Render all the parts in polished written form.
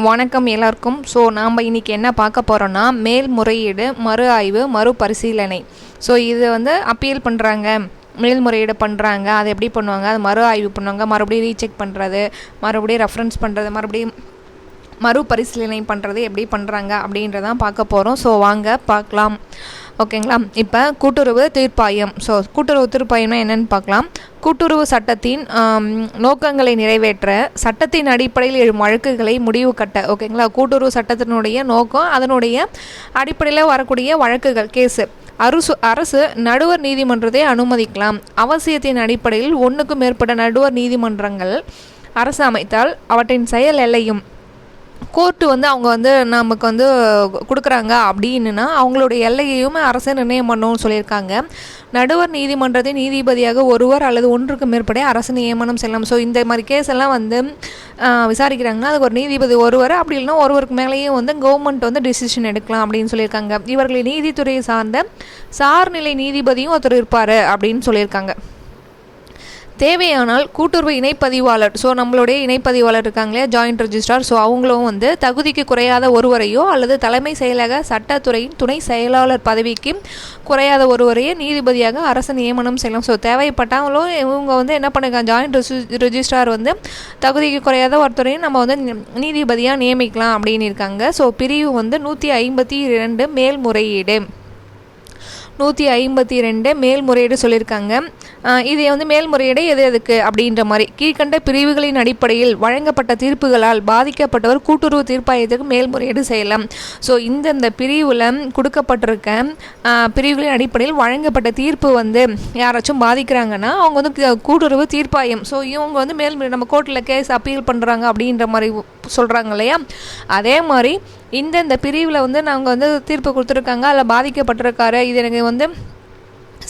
வணக்கம் எல்லாருக்கும். ஸோ நாம் இன்றைக்கி என்ன பார்க்க போகிறோன்னா மேல்முறையீடு, மறு ஆய்வு, மறுபரிசீலனை. ஸோ இது அப்பீல் பண்ணுறாங்க, மேல்முறையீடு பண்ணுறாங்க, அதை எப்படி பண்ணுவாங்க, அது மறு ஆய்வு பண்ணுவாங்க, மறுபடியும் ரீசெக் பண்ணுறது, மறுபடியும் ரெஃபரன்ஸ் பண்ணுறது, மறுபடியும் மறுபரிசீலனை பண்ணுறது எப்படி பண்ணுறாங்க அப்படின்றதான் பார்க்க போகிறோம். ஸோ வாங்க பார்க்கலாம். ஓகேங்களா. இப்போ கூட்டுறவு தீர்ப்பாயம். ஸோ கூட்டுறவு தீர்ப்பாயம்னா என்னென்னு பார்க்கலாம். கூட்டுறவு சட்டத்தின் நோக்கங்களை நிறைவேற்ற சட்டத்தின் அடிப்படையில் எழும் வழக்குகளை முடிவு கட்ட. ஓகேங்களா. கூட்டுறவு சட்டத்தினுடைய நோக்கம், அதனுடைய அடிப்படையில் வரக்கூடிய வழக்குகள், கேஸு. அரசு நடுவர் நீதிமன்றத்தை அனுமதிக்கலாம். அவசியத்தின் அடிப்படையில் ஒன்றுக்கும் மேற்பட்ட நடுவர் நீதிமன்றங்கள் அரசு அமைத்தால் அவற்றின் செயல் எல்லையும் கோர்ட்டு அவங்க நமக்கு கொடுக்குறாங்க அப்படின்னா அவங்களுடைய எல்லையையும் அரசு நிர்ணயம் பண்ணணும்னு சொல்லியிருக்காங்க. நடுவர் நீதிமன்றத்தின் நீதிபதியாக ஒருவர் அல்லது ஒன்றுக்கு மேற்பட்ட அரசு நியமனம் செய்யலாம். ஸோ இந்த மாதிரி கேஸ் எல்லாம் விசாரிக்கிறாங்கன்னா அதுக்கு ஒரு நீதிபதி ஒருவர், அப்படி இல்லைன்னா ஒருவருக்கு மேலேயும் கவர்மெண்ட் டிசிஷன் எடுக்கலாம் அப்படின்னு சொல்லியிருக்காங்க. இவர்களை நீதித்துறையை சார்ந்த சார்நிலை நீதிபதியும் ஒருத்தர் இருப்பார் அப்படின்னு சொல்லியிருக்காங்க. தேவையானால் கூட்டுறவு இணைப்பதிவாளர், ஸோ நம்மளுடைய இணைப்பதிவாளர் இருக்காங்களே, ஜாயிண்ட் ரெஜிஸ்ட்ரார், ஸோ அவங்களும் தகுதிக்கு குறையாத ஒருவரையோ அல்லது தலைமை செயலக சட்டத்துறையின் துணை செயலாளர் பதவிக்கு குறையாத ஒருவரையே நீதிபதியாக அரசு நியமனம் செய்யலாம். ஸோ தேவைப்பட்டாங்களும் இவங்க என்ன பண்ணிருக்காங்க, ஜாயிண்ட் ரெஜிஸ்ட்ரார் தகுதிக்கு குறையாத ஒருத்தரையும் நம்ம நீதிபதியாக நியமிக்கலாம் அப்படின்னு இருக்காங்க. ஸோ பிரிவு 152 மேல்முறையீடு, 152 மேல்முறையீடு சொல்லியிருக்காங்க. இது மேல்முறையீடு எதுக்கு அப்படின்ற மாதிரி கீழ்கண்ட பிரிவுகளின் அடிப்படையில் வழங்கப்பட்ட தீர்ப்புகளால் பாதிக்கப்பட்டவர் கூட்டுறவு தீர்ப்பாயத்துக்கு மேல்முறையீடு செய்யலாம். ஸோ இந்த பிரிவில் கொடுக்கப்பட்டிருக்க பிரிவுகளின் அடிப்படையில் வழங்கப்பட்ட தீர்ப்பு யாராச்சும் பாதிக்கிறாங்கன்னா அவங்க கூட்டுறவு தீர்ப்பாயம், ஸோ இவங்க மேல்முறை நம்ம கோர்ட்டில் கேஸ் அப்பீல் பண்ணுறாங்க அப்படின்ற மாதிரி சொல்கிறாங்க இல்லையா. அதே மாதிரி இந்த பிரிவில் நாங்கள் தீர்ப்பு கொடுத்துருக்காங்க, அதில் பாதிக்கப்பட்டிருக்காரு, இது எனக்கு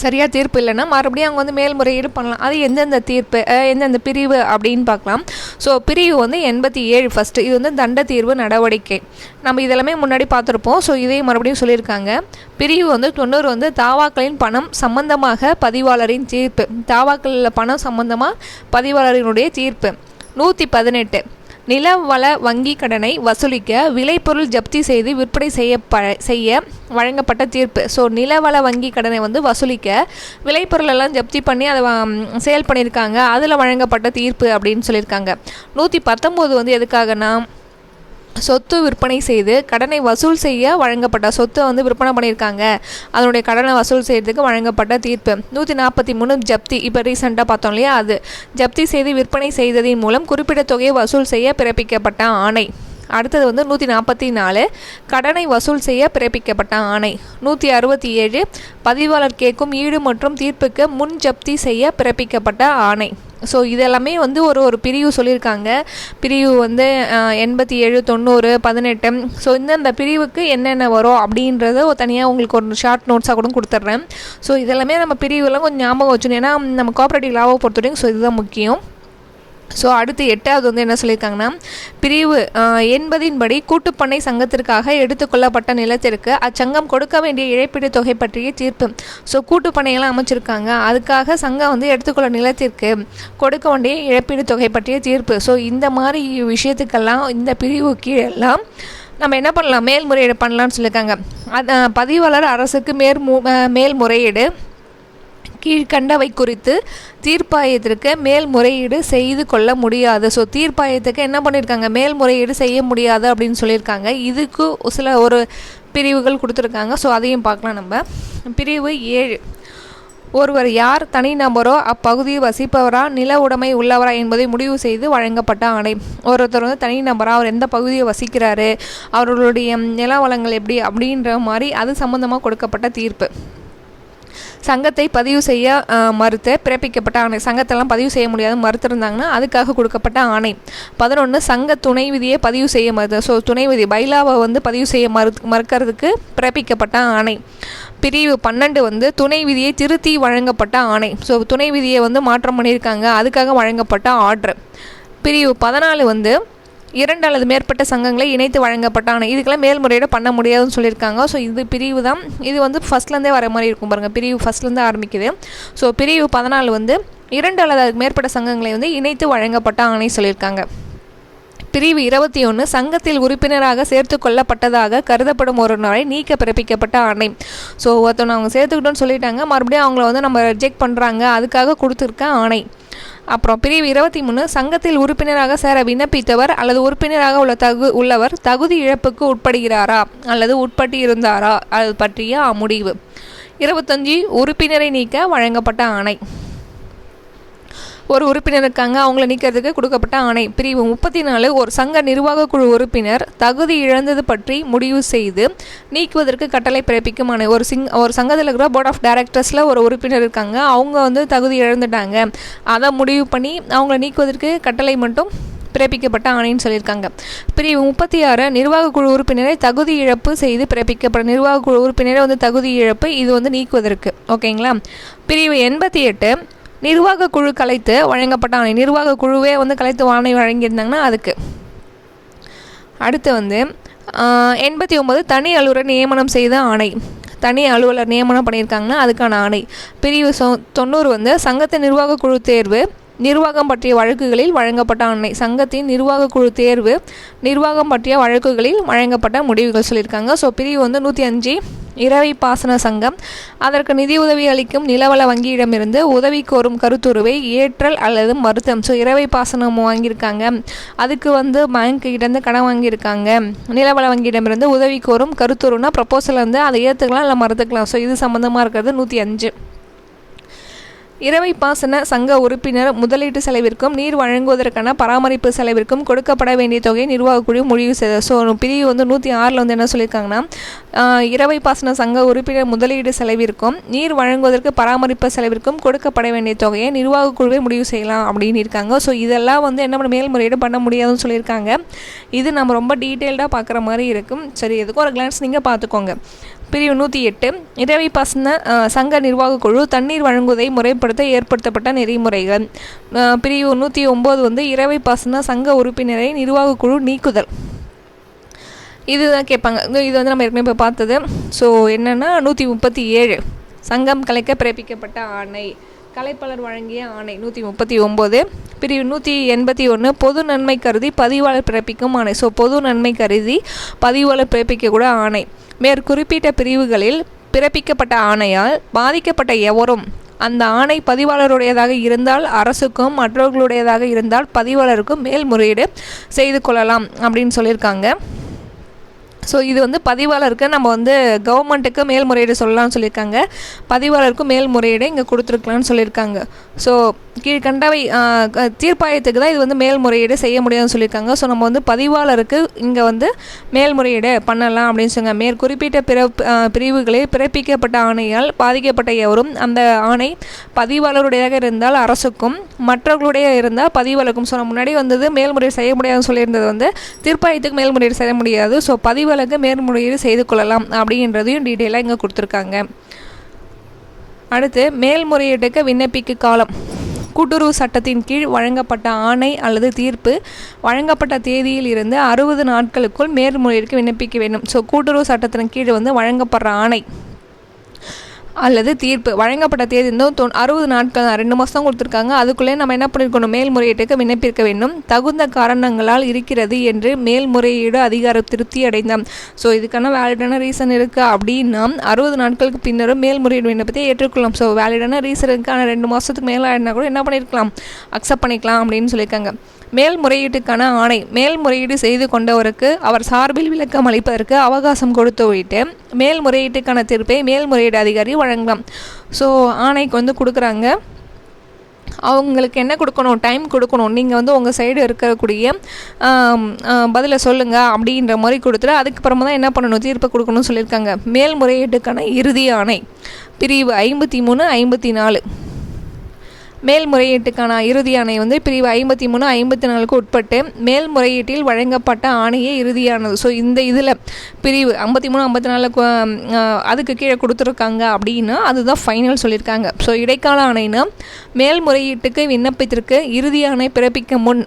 சரியாக தீர்ப்பு இல்லைன்னா மறுபடியும் அவங்க மேல்முறையீடு பண்ணலாம். அது எந்தெந்த தீர்ப்பு, எந்தெந்த பிரிவு அப்படின்னு பார்க்கலாம். ஸோ பிரிவு 87 ஃபஸ்ட்டு, இது தண்ட தீர்வு நடவடிக்கை. நம்ம இதெல்லாமே முன்னாடி பார்த்துருப்போம். ஸோ இதையும் மறுபடியும் சொல்லியிருக்காங்க. பிரிவு 90 தாவாக்களின் பணம் சம்பந்தமாக பதிவாளரின் தீர்ப்பு, தாவாக்களில் பணம் சம்பந்தமாக பதிவாளரினுடைய தீர்ப்பு. 118 நிலவள வங்கி கடனை வசூலிக்க விளைபொருள் ஜப்தி செய்து விற்பனை செய்ய வழங்கப்பட்ட தீர்ப்பு. ஸோ நிலவள வங்கி கடனை வசூலிக்க விளைபொருள் எல்லாம் ஜப்தி பண்ணி அதை சேல் பண்ணியிருக்காங்க, அதில் வழங்கப்பட்ட தீர்ப்பு அப்படின்னு சொல்லியிருக்காங்க. 119 எதுக்காகனா சொத்து விற்பனை செய்து கடனை வசூல் செய்ய வழங்கப்பட்ட, சொத்து விற்பனை பண்ணியிருக்காங்க, அதனுடைய கடனை வசூல் செய்யறதுக்கு வழங்கப்பட்ட தீர்ப்பு. 143 ஜப்தி, இப்போ ரீசெண்டாக பார்த்தோம் இல்லையா, அது ஜப்தி செய்து விற்பனை செய்ததின் மூலம் குறிப்பிட்ட தொகையை வசூல் செய்ய பிறப்பிக்கப்பட்ட ஆணை. அடுத்தது 144 கடனை வசூல் செய்ய பிறப்பிக்கப்பட்ட ஆணை. 167 பதிவாளர் கேட்கும் ஈடு மற்றும் தீர்ப்புக்கு முன் ஜப்தி செய்ய பிறப்பிக்கப்பட்ட ஆணை. ஸோ இதெல்லாமே ஒரு பிரிவு சொல்லியிருக்காங்க. பிரிவு 87, 90, 18. ஸோ இந்த பிரிவுக்கு என்னென்ன வரும் அப்படின்றத தனியாக உங்களுக்கு ஒரு ஷார்ட் நோட்ஸாக கூட கொடுத்துட்றேன். ஸோ இதெல்லாமே நம்ம பிரிவுலாம் கொஞ்சம் ஞாபகம் வச்சுக்கணும், ஏன்னா நம்ம கோஆப்ரேட்டிவ் லாவை பொறுத்த வரைக்கும் ஸோ இதுதான் முக்கியம். ஸோ அடுத்து 8வது என்ன சொல்லியிருக்காங்கன்னா, பிரிவு 80 படி கூட்டுப்பண்ணை சங்கத்திற்காக எடுத்துக்கொள்ளப்பட்ட நிலத்திற்கு அச்சங்கம் கொடுக்க வேண்டிய இழப்பீடு தொகை பற்றிய தீர்ப்பு. ஸோ கூட்டுப்பண்ணையெல்லாம் அமைச்சிருக்காங்க, அதுக்காக சங்கம் எடுத்துக்கொள்ள நிலத்திற்கு கொடுக்க வேண்டிய இழப்பீடு தொகை பற்றிய தீர்ப்பு. ஸோ இந்த மாதிரி விஷயத்துக்கெல்லாம் இந்த பிரிவு கீழெல்லாம் நம்ம என்ன பண்ணலாம், மேல்முறையீடு பண்ணலான்னு சொல்லியிருக்காங்க. பதிவாளர் அரசுக்கு மேல்முறையீடு கீழ்கண்டவை குறித்து தீர்ப்பாயத்திற்கு மேல்முறையீடு செய்து கொள்ள முடியாது. ஸோ தீர்ப்பாயத்துக்கு என்ன பண்ணியிருக்காங்க, மேல்முறையீடு செய்ய முடியாது அப்படின்னு சொல்லியிருக்காங்க. இதுக்கு சில ஒரு பிரிவுகள் கொடுத்துருக்காங்க. ஸோ அதையும் பார்க்கலாம் நம்ம. பிரிவு 7 ஒருவர் யார் தனிநபரோ அப்பகுதியை வசிப்பவரா நில உடைமை உள்ளவரா என்பதை முடிவு செய்து வழங்கப்பட்ட ஆணை. ஒருத்தர் தனிநபரா, அவர் எந்த பகுதியை வசிக்கிறாரு, அவர்களுடைய நில வளங்கள் எப்படி அப்படின்ற மாதிரி அது சம்மந்தமாக கொடுக்கப்பட்ட தீர்ப்பு. சங்கத்தை பதிவு செய்ய மறுத்து பிறப்பிக்கப்பட்ட ஆணை, சங்கத்தெல்லாம் பதிவு செய்ய முடியாது மறுத்திருந்தாங்கன்னா அதுக்காக கொடுக்கப்பட்ட ஆணை. 11 சங்க துணை விதியை பதிவு செய்ய மறுத்து, ஸோ துணை விதி பைலாவை பதிவு செய்ய மறுக்கிறதுக்கு பிறப்பிக்கப்பட்ட ஆணை. பிரிவு 12 துணை விதியை திருத்தி வழங்கப்பட்ட ஆணை. ஸோ துணை விதியை மாற்றம் பண்ணியிருக்காங்க, அதுக்காக வழங்கப்பட்ட ஆர்டர். பிரிவு 14 2 அல்லது மேற்பட்ட சங்கங்களை இணைத்து வழங்கப்பட்ட ஆணை. இதுக்கெல்லாம் மேல்முறையீடு பண்ண முடியாதுன்னு சொல்லியிருக்காங்க. ஸோ இது பிரிவு தான், இது ஃபஸ்ட்லேருந்தே வர மாதிரி இருக்கும் பாருங்கள், பிரிவு ஃபஸ்ட்லேருந்து ஆரம்பிக்குது. ஸோ பிரிவு 14 2 அல்லது அதுக்கு மேற்பட்ட சங்கங்களை இணைத்து வழங்கப்பட்ட ஆணை சொல்லியிருக்காங்க. பிரிவு 21 சங்கத்தில் உறுப்பினராக சேர்த்து கொள்ளப்பட்டதாக கருதப்படும் ஒரு நாளை நீக்க பிறப்பிக்கப்பட்ட ஆணை. ஸோ ஒருத்தவங்க அவங்க சேர்த்துக்கிட்டோன்னு சொல்லிட்டாங்க, மறுபடியும் அவங்கள வந்து நம்ம ரிஜெக்ட் பண்ணுறாங்க, அதுக்காக கொடுத்துருக்க ஆணை. அப்புறம் பிரிவு 23 சங்கத்தில் உறுப்பினராக சேர விண்ணப்பித்தவர் அல்லது உறுப்பினராக உள்ளவர் தகுதி இழப்புக்கு உட்படுகிறாரா அல்லது உட்பட்டு இருந்தாரா அது பற்றிய முடிவு. 25 உறுப்பினரை நீக்க வழங்கப்பட்ட ஆணை. ஒரு உறுப்பினர் இருக்காங்க, அவங்கள நீக்கிறதுக்கு கொடுக்கப்பட்ட ஆணை. பிரிவு 34 ஒரு சங்க நிர்வாக குழு உறுப்பினர் தகுதி இழந்தது பற்றி முடிவு செய்து நீக்குவதற்கு கட்டளை பிறப்பிக்கும் ஆணை. ஒரு சங்கத்தில் இருக்கிற போர்ட் ஆஃப் டைரக்டர்ஸில் ஒரு உறுப்பினர் இருக்காங்க, அவங்க வந்து தகுதி இழந்துட்டாங்க, அதை முடிவு பண்ணி அவங்கள நீக்குவதற்கு கட்டளை மட்டும் பிறப்பிக்கப்பட்ட ஆணைன்னு சொல்லியிருக்காங்க. பிரிவு 36 நிர்வாக குழு உறுப்பினரை தகுதி இழப்பு செய்து பிறப்பிக்கப்பட்ட நிர்வாக குழு உறுப்பினரை வந்து தகுதி இழப்பு இது வந்து நீக்குவதற்கு. ஓகேங்களா. பிரிவு 88 நிர்வாக குழு கலைத்து வழங்கப்பட்ட ஆணை. நிர்வாக குழுவே வந்து கலைத்து ஆணை வழங்கியிருந்தாங்கன்னா அதுக்கு. அடுத்து வந்து 89 தனி அலுவலர் நியமனம் செய்த ஆணை. தனி அலுவலர் நியமனம் பண்ணியிருக்காங்கன்னா அதுக்கான ஆணை. பிரிவு 90 வந்து சங்கத்தின் நிர்வாக குழு தேர்வு நிர்வாகம் பற்றிய வழக்குகளில் வழங்கப்பட்ட ஆணை. சங்கத்தின் நிர்வாக குழு தேர்வு நிர்வாகம் பற்றிய வழக்குகளில் வழங்கப்பட்ட முடிவுகள் சொல்லியிருக்காங்க. ஸோ பிரிவு வந்து 105 இரவை பாசன சங்கம் அதற்கு நிதி உதவி அளிக்கும் நிலவள வங்கியிடமிருந்து உதவி கோரும் கருத்துருவை ஏற்றல் அல்லது மறுத்தம். ஸோ இரவை பாசனம் வாங்கியிருக்காங்க, அதுக்கு வந்து பேங்க்கிட்டேருந்து கடன் வாங்கியிருக்காங்க, நிலவள வங்கியிடமிருந்து உதவி கோரும் கருத்துருன்னா ப்ரப்போசல் வந்து அதை ஏற்றுக்கலாம் இல்லை மறுத்துக்கலாம். ஸோ இது சம்மந்தமாக இருக்கிறது 105. இரவை பாசன சங்க உறுப்பினர் முதலீட்டு செலவிற்கும் நீர் வழங்குவதற்கான பராமரிப்பு செலவிற்கும் கொடுக்கப்பட வேண்டிய தொகையை நிர்வாக குழு முடிவு செய்தது. ஸோ பிரிவு வந்து 106 வந்து என்ன சொல்லியிருக்காங்கன்னா இரவை பாசன சங்க உறுப்பினர் முதலீடு செலவிற்கும் நீர் வழங்குவதற்கு பராமரிப்பு செலவிற்கும் கொடுக்கப்பட வேண்டிய தொகையை நிர்வாக குழுவை முடிவு செய்யலாம் அப்படின்னு இருக்காங்க. ஸோ இதெல்லாம் வந்து என்ன மேல்முறையீடு பண்ண முடியாதுன்னு சொல்லியிருக்காங்க. இது நம்ம ரொம்ப டீட்டெயில்டாக பார்க்குற மாதிரி இருக்கும். சரி, எதுக்கும் ஒரு கிளான்ஸ் நீங்கள் பார்த்துக்கோங்க. பிரிவு 108 இரவை பாசன சங்க நிர்வாக குழு தண்ணீர் வழங்குவதை முறைப்படுத்த ஏற்படுத்தப்பட்ட நெறிமுறைகள். பிரிவு 109 வந்து இரவை பாசன சங்க உறுப்பினரை நிர்வாக குழு நீக்குதல். இதுதான் கேட்பாங்க. இது வந்து நம்ம ஏற்கனவே இப்போ பார்த்தது. ஸோ என்னென்னா 137 சங்கம் கலைக்க பிறப்பிக்கப்பட்ட ஆணை. கலைப்பாளர் வழங்கிய ஆணை 139. பிரிவு 181 பொது நன்மை கருதி பதிவாளர் பிறப்பிக்கும் ஆணை. ஸோ பொது நன்மை கருதி பதிவாளர் பிறப்பிக்கக்கூட ஆணை. மேற்குறிப்பிட்ட பிரிவுகளில் பிறப்பிக்கப்பட்ட ஆணையால் பாதிக்கப்பட்ட எவரும் அந்த ஆணை பதிவாளருடையதாக இருந்தால் அரசுக்கும் மற்றவர்களுடையதாக இருந்தால் பதிவாளருக்கும் மேல்முறையீடு செய்து கொள்ளலாம் அப்படின்னு சொல்லியிருக்காங்க. ஸோ இது வந்து பதிவாளருக்கு நம்ம வந்து கவர்மெண்ட்டுக்கு மேல்முறையீடு சொல்லலாம்னு சொல்லியிருக்காங்க, பதிவாளருக்கும் மேல்முறையீடு இங்கே கொடுத்துருக்கலான்னு சொல்லியிருக்காங்க. ஸோ கீழ்கண்டவை தீர்ப்பாயத்துக்கு தான் இது வந்து மேல்முறையீடு செய்ய முடியாதுன்னு சொல்லியிருக்காங்க. ஸோ நம்ம வந்து பதிவாளருக்கு இங்கே வந்து மேல்முறையீடு பண்ணலாம் அப்படின்னு சொன்னாங்க. மேற்குறிப்பிட்ட பிரிவுகளில் பிறப்பிக்கப்பட்ட ஆணையால் பாதிக்கப்பட்ட எவரும் அந்த ஆணை பதிவாளருடையதாக இருந்தால் அரசுக்கும் மற்றவர்களுடைய இருந்தால் பதிவாளருக்கும். ஸோ நம்ம முன்னாடி வந்தது மேல்முறையீடு செய்ய முடியாதுன்னு சொல்லியிருந்தது வந்து தீர்ப்பாயத்துக்கு மேல்முறையீடு செய்ய முடியாது. ஸோ பதிவாளருக்கு மேல்முறையீடு செய்து கொள்ளலாம் அப்படின்றதையும் டீட்டெயிலாக இங்கே கொடுத்துருக்காங்க. அடுத்து மேல்முறையீட்டுக்கு விண்ணப்பிக்க காலம். கூட்டுறவு சட்டத்தின் கீழ் வழங்கப்பட்ட ஆணை அல்லது தீர்ப்பு வழங்கப்பட்ட தேதியில் இருந்து 60 நாட்களுக்குள் மேல்முறையீடுக்கு விண்ணப்பிக்க வேண்டும். ஸோ கூட்டுறவு சட்டத்தின் கீழ் வந்து வழங்கப்படுற ஆணை அல்லது தீர்ப்பு வழங்கப்பட்ட தேதி வந்து 60 நாட்கள் தான், 2 மாதம் கொடுத்துருக்காங்க. அதுக்குள்ளே நம்ம என்ன பண்ணியிருக்கணும், மேல்முறையீட்டுக்கு விண்ணப்பிக்க வேண்டும். தகுந்த காரணங்களால் இருக்கிறது என்று மேல்முறையீடு அதிகாரம் திருப்தி அடைந்தாம். ஸோ இதுக்கான வேலிடான ரீசன் இருக்குது அப்படின்னா 60 நாட்களுக்கு பின்னரும் மேல்முறையீடு விண்ணப்பத்தை ஏற்றுக்கொள்ளலாம். ஸோ வேலிடான ரீசன் இருக்கான 2 மாதத்துக்கு மேலே ஆகினா கூட என்ன பண்ணியிருக்கலாம், அக்செப்ட் பண்ணிக்கலாம் அப்படின்னு சொல்லியிருக்காங்க. மேல்முறையீட்டுக்கான ஆணை மேல்முறையீடு செய்து கொண்டவருக்கு அவர் சார்பில் விளக்கம் அளிப்பதற்கு அவகாசம் கொடுத்துவிட்டு மேல்முறையீட்டுக்கான தீர்ப்பை மேல்முறையீடு அதிகாரி வழங்கலாம். ஸோ ஆணைக்கு வந்து கொடுக்குறாங்க, அவங்களுக்கு என்ன கொடுக்கணும், டைம் கொடுக்கணும். நீங்கள் வந்து உங்கள் சைடு இருக்கக்கூடிய பதிலை சொல்லுங்கள் அப்படின்ற மாதிரி கொடுத்துட்டு அதுக்கப்புறமா தான் என்ன பண்ணணும், தீர்ப்பை கொடுக்கணும்னு சொல்லியிருக்காங்க. மேல்முறையீட்டுக்கான இறுதி ஆணை பிரிவு 53, 54. மேல்முறையீட்டுக்கான இறுதி ஆணை வந்து பிரிவு 53, 54க்கு உட்பட்டு மேல்முறையீட்டில் வழங்கப்பட்ட ஆணையே இறுதியானது. ஸோ இந்த இதில் பிரிவு 53, 54 அதுக்கு கீழே கொடுத்துருக்காங்க அப்படின்னா அதுதான் ஃபைனல் சொல்லியிருக்காங்க. ஸோ இடைக்கால ஆணைனா மேல்முறையீட்டுக்கு விண்ணப்பத்திற்கு இறுதி ஆணை பிறப்பிக்க முன்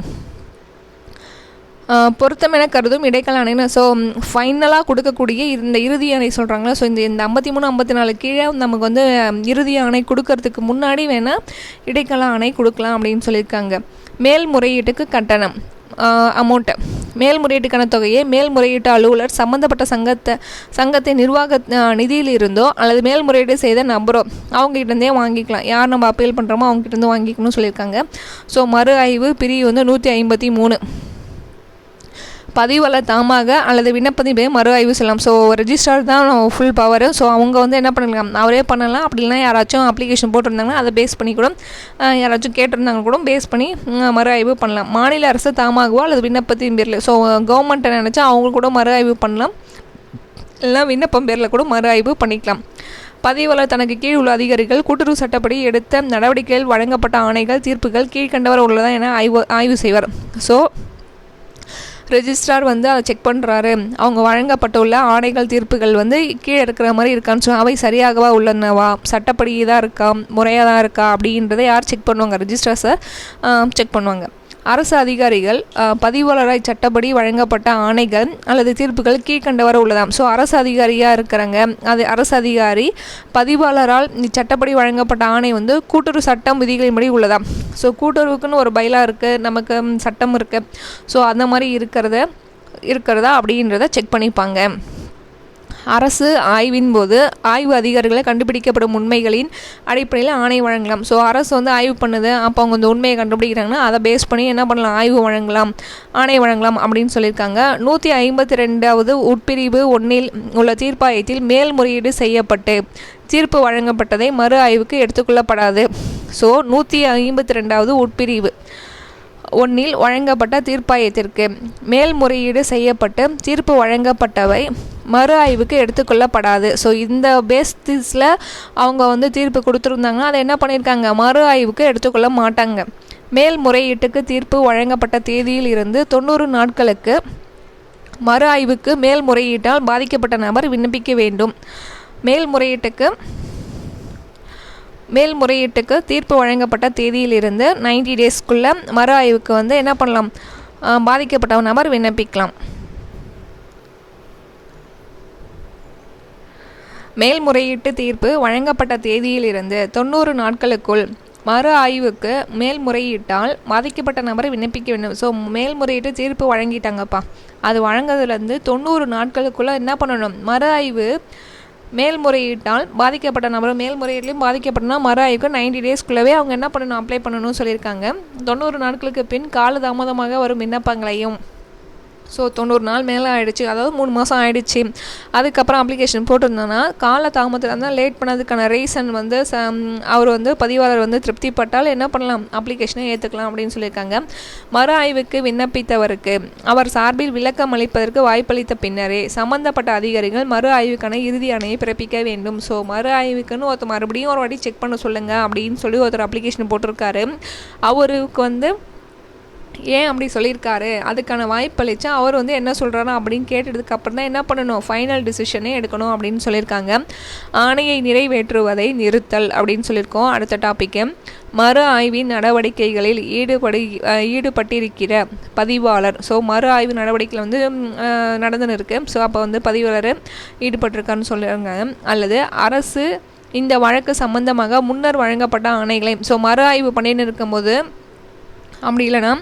பொருத்தமென கருதும் இடைக்கால ஆணைனா. ஸோ ஃபைனலாக கொடுக்கக்கூடிய இந்த இறுதி ஆணை சொல்கிறாங்களா. ஸோ இந்த 53, 54 கீழே நமக்கு வந்து இறுதி ஆணை கொடுக்கறதுக்கு முன்னாடி வேணால் இடைக்கால ஆணை கொடுக்கலாம் அப்படின்னு சொல்லியிருக்காங்க. மேல்முறையீட்டுக்கு கட்டணம் அமௌண்ட்டை மேல்முறையீட்டுக்கான தொகையை மேல்முறையீட்டு அலுவலர் சம்மந்தப்பட்ட சங்கத்தை நிர்வாக நிதியில் இருந்தோ அல்லது மேல்முறையீடு செய்த நபரோ அவங்ககிட்டருந்தே வாங்கிக்கலாம். யார் நம்ம அப்பீல் பண்ணுறோமோ அவங்ககிட்டருந்து வாங்கிக்கணும்னு சொல்லியிருக்காங்க. ஸோ மறு ஆய்வு பிரிவு வந்து 153. பதிவாளர் தாமாக அல்லது விண்ணப்பத்தை மறு ஆய்வு செய்யலாம். ஸோ ரெஜிஸ்ட்ரார் தான் ஃபுல் பவர். ஸோ அவங்க வந்து என்ன பண்ணலாம், அவரே பண்ணலாம். அப்படி இல்லைனா யாராச்சும் அப்ளிகேஷன் போட்டிருந்தாங்கன்னா அதை பேஸ் பண்ணி கூட யாராச்சும் கேட்டிருந்தாங்க கூட பேஸ் பண்ணி மறு ஆய்வு பண்ணலாம். மாநில அரசு தாமாகவோ அல்லது விண்ணப்பத்தின் பேரில், ஸோ கவர்மெண்ட்டை நினச்சா அவங்க கூட மறு ஆய்வு பண்ணலாம், இல்லைனா விண்ணப்பம் பேரில் கூட மறு ஆய்வு பண்ணிக்கலாம். பதிவாளர் தனக்கு கீழ் உள்ள அதிகாரிகள் கூட்டுறவு சட்டப்படி எடுத்த நடவடிக்கைகள் வழங்கப்பட்ட ஆணைகள் தீர்ப்புகள் கீழ்கண்டவர் உள்ளதா என ஆய்வு செய்வார். ஸோ ரெஜிஸ்ட்ரார் வந்து அதை செக் பண்ணுறாரு, அவங்க வழங்கப்பட்டுள்ள ஆணைகள் தீர்ப்புகள் வந்து கீழே இருக்கிற மாதிரி இருக்கான்னு சொல்லி அவை சரியாகவா உள்ளனவா, சட்டப்படி தான் இருக்கா, முறையாக தான் இருக்கா அப்படின்றத யார் செக் பண்ணுவாங்க, ரெஜிஸ்ட்ரார் சார் செக் பண்ணுவாங்க. அரசு அதிகாரிகள் பதிவாளராய் சட்டப்படி வழங்கப்பட்ட ஆணைகள் அல்லது தீர்ப்புகள் கீழ்கண்டவரை உள்ளதாம். ஸோ அரசு அதிகாரியாக இருக்கிறாங்க, அது அரசு அதிகாரி பதிவாளரால் சட்டப்படி வழங்கப்பட்ட ஆணை வந்து கூட்டுறவு சட்டம் விதிகளின்படி உள்ளதாம். ஸோ கூட்டுறவுக்குன்னு ஒரு பைலா இருக்குது, நமக்கு சட்டம் இருக்குது. ஸோ அந்த மாதிரி இருக்கிறதா அப்படின்றத செக் பண்ணிப்பாங்க. அரசு ஆய்வின் போது ஆய்வு அதிகாரிகளை கண்டுபிடிக்கப்படும் உண்மைகளின் அடிப்படையில் ஆணை வழங்கலாம். ஸோ அரசு வந்து ஆய்வு பண்ணுது, அப்போ அவங்க வந்து உண்மையை கண்டுபிடிக்கிறாங்கன்னா அதை பேஸ் பண்ணி என்ன பண்ணலாம், ஆணை வழங்கலாம் அப்படின்னு சொல்லியிருக்காங்க. 152வது உட்பிரிவு 1 உள்ள தீர்ப்பாயத்தில் மேல்முறையீடு செய்யப்பட்டு தீர்ப்பு வழங்கப்பட்டதை மறு ஆய்வுக்கு எடுத்துக்கொள்ளப்படாது. ஸோ 152வது உட்பிரிவு 1 வழங்கப்பட்ட தீர்ப்பாயத்திற்கு மேல்முறையீடு செய்யப்பட்டு தீர்ப்பு வழங்கப்பட்டவை மறு ஆய்வுக்கு எடுத்துக்கொள்ளப்படாது. ஸோ இந்த பேசிஸில் அவங்க வந்து தீர்ப்பு கொடுத்துருந்தாங்கன்னா அதை என்ன பண்ணியிருக்காங்க, மறு ஆய்வுக்கு எடுத்துக்கொள்ள மாட்டாங்க. மேல்முறையீட்டுக்கு தீர்ப்பு வழங்கப்பட்ட தேதியில் இருந்து 90 நாட்களுக்கு மறு ஆய்வுக்கு மேல்முறையீட்டால் பாதிக்கப்பட்ட நபர் விண்ணப்பிக்க வேண்டும். மேல்முறையீட்டுக்கு தீர்ப்பு வழங்கப்பட்ட தேதியிலிருந்து 90 டேஸ்க்குள்ளே மறு ஆய்வுக்கு வந்து என்ன பண்ணலாம், பாதிக்கப்பட்ட நபர் விண்ணப்பிக்கலாம். மேல்முறையீட்டு தீர்ப்பு வழங்கப்பட்ட தேதியிலிருந்து 90 நாட்களுக்குள் மறு ஆய்வுக்கு மேல்முறையீட்டால் பாதிக்கப்பட்ட நபரை விண்ணப்பிக்க வேண்டும். ஸோ மேல்முறையீட்டு தீர்ப்பு வழங்கிட்டாங்கப்பா, அது வழங்குறதுலேருந்து 90 நாட்களுக்குள்ளே என்ன பண்ணணும், மறு ஆய்வு மேல்முறையீட்டால் பாதிக்கப்பட்ட நபர் மேல்முறையீட்லையும் பாதிக்கப்பட்டனா மறு ஆய்வுக்கு 90 டேஸ்க்குள்ளவே அவங்க என்ன பண்ணணும், அப்ளை பண்ணணும்னு சொல்லியிருக்காங்க. 90 நாட்களுக்கு பின் காலதாமதமாக வரும் விண்ணப்பங்களையும், ஸோ 90 நாள் மேலே ஆகிடுச்சு, அதாவது 3 மாதம் ஆகிடுச்சு, அதுக்கப்புறம் அப்ளிகேஷன் போட்டிருந்தோன்னா காலதாமதம் தான் லேட் பண்ணதுக்கான ரீசன் வந்து அவர் வந்து பதிவாளர் வந்து திருப்திப்பட்டால் என்ன பண்ணலாம், அப்ளிகேஷனை ஏற்றுக்கலாம் அப்படின்னு சொல்லியிருக்காங்க. மறு ஆய்வுக்கு விண்ணப்பித்தவருக்கு அவர் சார்பில் விளக்கம் அளிப்பதற்கு வாய்ப்பளித்த பின்னரே சம்பந்தப்பட்ட அதிகாரிகள் மறு ஆய்வுக்கான இறுதி ஆணையை பிறப்பிக்க வேண்டும். ஸோ மறு ஆய்வுக்குன்னு ஒருத்தர் மறுபடியும் ஒரு வாட்டி செக் பண்ண சொல்லுங்கள் அப்படின்னு சொல்லி ஒருத்தர் அப்ளிகேஷன் போட்டிருக்காரு. அவருக்கு வந்து ஏன் அப்படி சொல்லியிருக்காரு, அதுக்கான வாய்ப்பளிச்சா அவர் வந்து என்ன சொல்கிறாரோ அப்படின்னு கேட்டதுக்கு அப்புறம் தான் என்ன பண்ணணும், ஃபைனல் டிசிஷனே எடுக்கணும் அப்படின்னு சொல்லியிருக்காங்க. ஆணையை நிறைவேற்றுவதை நிறுத்தல் அப்படின்னு சொல்லியிருக்கோம். அடுத்த டாப்பிக்கு மறு ஆய்வின் நடவடிக்கைகளில் ஈடுபட்டிருக்கிற பதிவாளர். ஸோ மறு ஆய்வு நடவடிக்கையில் வந்து நடந்துன்னு இருக்குது. ஸோ அப்போ வந்து பதிவாளர் ஈடுபட்டிருக்காருன்னு சொல்லுறாங்க. அல்லது அரசு இந்த வழக்கு சம்பந்தமாக முன்னர் வழங்கப்பட்ட ஆணைகளை, ஸோ மறு ஆய்வு பண்ணின்னு இருக்கும்போது அப்படி இல்லைனா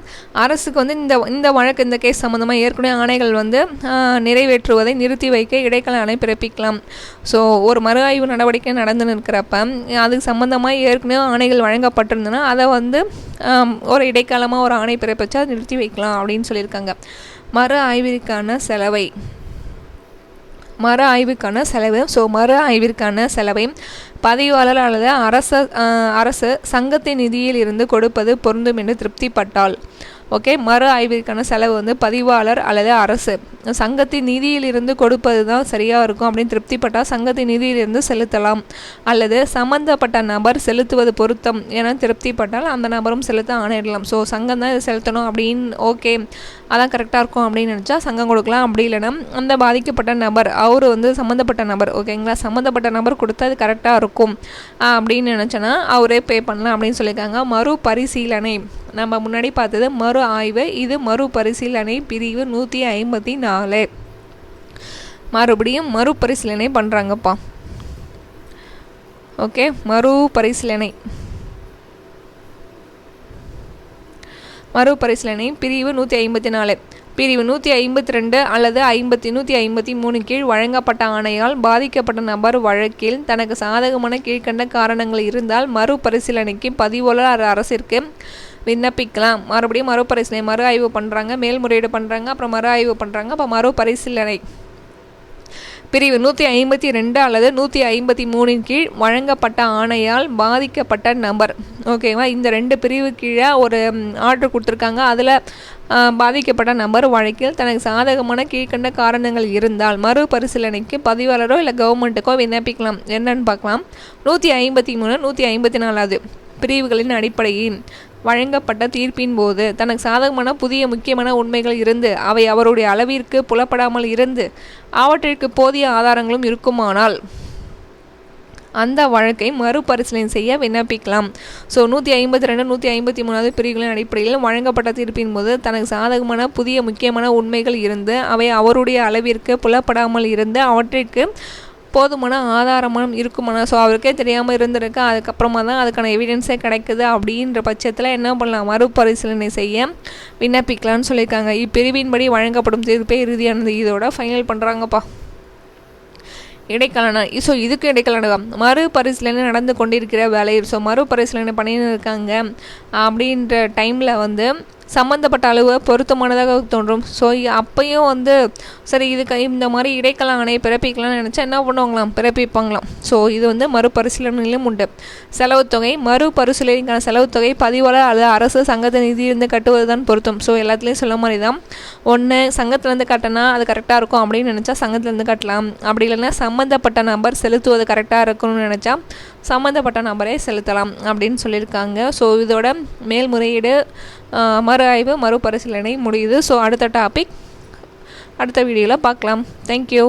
அரசுக்கு வந்து இந்த வழக்கு இந்த கேஸ் சம்மந்தமாக ஏற்கனவே ஆணைகள் வந்து நிறைவேற்றுவதை நிறுத்தி வைக்க இடைக்கால ஆணை பிறப்பிக்கலாம். ஸோ ஒரு மறு ஆய்வு நடவடிக்கை நடந்துன்னு இருக்கிறப்ப அதுக்கு சம்மந்தமாக ஏற்கனவே ஆணைகள் வழங்கப்பட்டிருந்ததுன்னா அதை வந்து ஒரு இடைக்காலமாக ஒரு ஆணை பிறப்பிச்சா நிறுத்தி வைக்கலாம் அப்படின்னு சொல்லியிருக்காங்க. மறு ஆய்விற்கான செலவு. ஸோ மறு ஆய்விற்கான செலவை பதிவாளர் அல்லது அரசு சங்கத்தின் நிதியில் இருந்து கொடுப்பது பொருந்தும் என்று திருப்திப்பட்டால், ஓகே, மறு ஆய்விற்கான செலவு வந்து பதிவாளர் அல்லது அரசு சங்கத்தின் நிதியிலிருந்து கொடுப்பது தான் சரியாக இருக்கும் அப்படின்னு திருப்திப்பட்டால் சங்கத்தின் நிதியிலிருந்து செலுத்தலாம். அல்லது சம்மந்தப்பட்ட நபர் செலுத்துவது பொருத்தம் என திருப்திப்பட்டால் அந்த நபரும் செலுத்த ஆணையிடலாம். ஸோ சங்கம் தான் இதை செலுத்தணும் அப்படின்னு, ஓகே அதான் கரெக்டாக இருக்கும் அப்படின்னு நினச்சா சங்கம் கொடுக்கலாம். அப்படி இல்லைன்னா அந்த பாதிக்கப்பட்ட நபர் அவர் வந்து சம்மந்தப்பட்ட நபர், ஓகேங்களா, சம்மந்தப்பட்ட நபர் கொடுத்தா அது கரெக்டாக இருக்கும் அப்படின்னு நினச்சோன்னா அவரே பே பண்ணலாம் அப்படின்னு சொல்லியிருக்காங்க. மறுபரிசீலனை, நம்ம முன்னாடி பார்த்தது மறு ஆய்வு, இது மறுபரிசீலனை பிரிவு 154. மறுபடியும் மறுபரிசீலனை பண்ணுறாங்கப்பா. ஓகே, மறுபரிசீலனை மறுபரிசீலனை பிரிவு 154 பிரிவு 152 அல்லது 153 கீழ் வழங்கப்பட்ட ஆணையால் பாதிக்கப்பட்ட நபர் வழக்கில் தனக்கு சாதகமான கீழ்கண்ட காரணங்கள் இருந்தால் மறுபரிசீலனைக்கு பதிவாளர் அரசிற்கு விண்ணப்பிக்கலாம். மறுபடியும் மறுபரிசீலனை மறு ஆய்வு பண்ணுறாங்க, மேல்முறையீடு பண்ணுறாங்க, அப்புறம் மறு ஆய்வு பண்ணுறாங்க. அப்போ மறுபரிசீலனை பிரிவு 152 அல்லது 153 கீழ் வழங்கப்பட்ட ஆணையால் பாதிக்கப்பட்ட நபர். ஓகேவா, இந்த 2 பிரிவு கீழே ஒரு ஆர்டர் கொடுத்துருக்காங்க. அதில் பாதிக்கப்பட்ட நபர் வழக்கில் தனக்கு சாதகமான கீழ்கண்ட காரணங்கள் இருந்தால் மறுபரிசீலனைக்கு பதிவாளரோ இல்லை கவர்மெண்ட்டுக்கோ விண்ணப்பிக்கலாம். என்னன்னு பார்க்கலாம். 153 154 பிரிவுகளின் அடிப்படையில் வழங்கப்பட்ட தீர்ப்பின் போது தனக்கு சாதகமான புதிய முக்கியமான உண்மைகள் இருந்து அவை அவருடைய அளவிற்கு புலப்படாமல் இருந்து அவற்றிற்கு போதிய ஆதாரங்களும் இருக்குமானால் அந்த வழக்கை மறுபரிசீலனை செய்ய விண்ணப்பிக்கலாம். ஸோ 152 153 பிரிவுகளின் அடிப்படையில் வழங்கப்பட்ட தீர்ப்பின் போது தனக்கு சாதகமான புதிய முக்கியமான உண்மைகள் இருந்து அவை அவருடைய அளவிற்கு புலப்படாமல் இருந்து அவற்றிற்கு போதுமான ஆதாரமும் இருக்குமானா, ஸோ அவருக்கே தெரியாமல் இருந்திருக்கு, அதுக்கப்புறமா தான் அதுக்கான எவிடன்ஸே கிடைக்குது அப்படின்ற பட்சத்தில் என்ன பண்ணலாம், மறுபரிசீலனை செய்ய விண்ணப்பிக்கலான்னு சொல்லியிருக்காங்க. இப்பிரிவின்படி வழங்கப்படும் தீர்ப்பே இறுதியானது. இதோட ஃபைனல் பண்ணுறாங்கப்பா. இடைக்காலனா, ஸோ இதுக்கு இடைக்காலனா மறுபரிசீலனை நடந்து கொண்டிருக்கிற வேலை. ஸோ மறுபரிசீலனை பண்ணின்னு இருக்காங்க அப்படின்ற டைமில் சம்மந்தப்பட்ட அளவு பொருத்தமானதாக தோன்றும். ஸோ அப்பையும் சரி இதுக்கு இந்த மாதிரி இடைக்கால ஆணையை பிறப்பிக்கலாம்னு நினச்சா என்ன பண்ணுவாங்களாம், பிறப்பிப்பாங்களாம். ஸோ இது மறுபரிசீலனையிலும் உண்டு. செலவுத்தொகை மறுபரிசீலனைக்கான செலவுத்தொகை பதிவாளர் அல்லது அரசு சங்கத்தை நிதியிலிருந்து கட்டுவது தான் பொருத்தம். ஸோ எல்லாத்துலேயும் சொல்ல மாதிரி தான். ஒன்று சங்கத்திலேருந்து கட்டினா அது கரெக்டாக இருக்கும் அப்படின்னு நினச்சா சங்கத்திலேருந்து கட்டலாம். அப்படி இல்லைன்னா சம்மந்தப்பட்ட நபர் செலுத்துவது கரெக்டாக இருக்கணும்னு நினச்சா சம்மந்தப்பட்ட நபரே செலுத்தலாம் அப்படின்னு சொல்லியிருக்காங்க. ஸோ இதோட மேல்முறையீடு மறு ஆய்வு மறுபரிசீலனை முடியுது. ஸோ அடுத்த டாபிக் அடுத்த வீடியோவில் பார்க்கலாம். தேங்க்யூ.